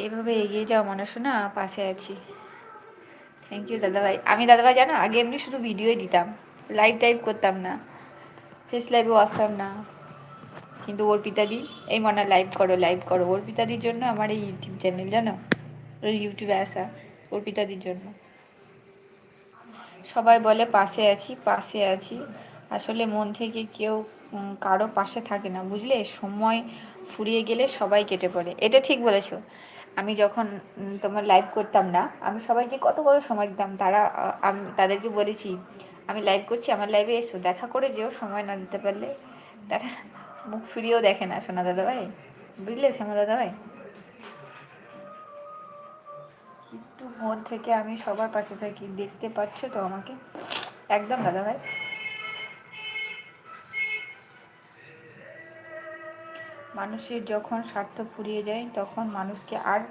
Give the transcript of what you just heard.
এইভাবে এগিয়ে যাও মনসোনা, পাশে আছি। থ্যাংক ইউ দাদাভাই। আমি দাদাভাই জানো আগে এমনি শুধু ভিডিওই দিতাম, লাইভ টাইপ করতাম না, ফেস লাইভেও আসতাম না। কিন্তু অর্পিতাদি, এই মনে লাইভ করো লাইভ করো, অর্পিতাদির জন্য আমার এই ইউটিউব চ্যানেল জানো, ওই ইউটিউবে আসা অর্পিতাদির জন্য। সবাই বলে পাশে আছি পাশে আছি, আসলে মন থেকে কেউ কারো পাশে থাকে না বুঝলে, সময় ফুরিয়ে গেলে সবাই কেটে পড়ে। এটা ঠিক বলেছো। আমি যখন তোমার লাইভ করতাম না, আমি সবাইকে কত কত সময় দিতাম, তারা আমি তাদেরকে বলেছি আমি লাইভ করছি, আমার লাইভে এসো, দেখা করে যেও, সময় না দিতে পারলে। তারা মুখ ফিরিয়েও দেখে না সোনা দাদাভাই, বুঝলে শ্যামা দাদাভাই। কিন্তু মন থেকে আমি সবার পাশে থাকি, দেখতে পাচ্ছ তো আমাকে। একদম দাদাভাই। মানুষের যখন স্বার্থ ফুরিয়ে যায় তখন মানুষকে আর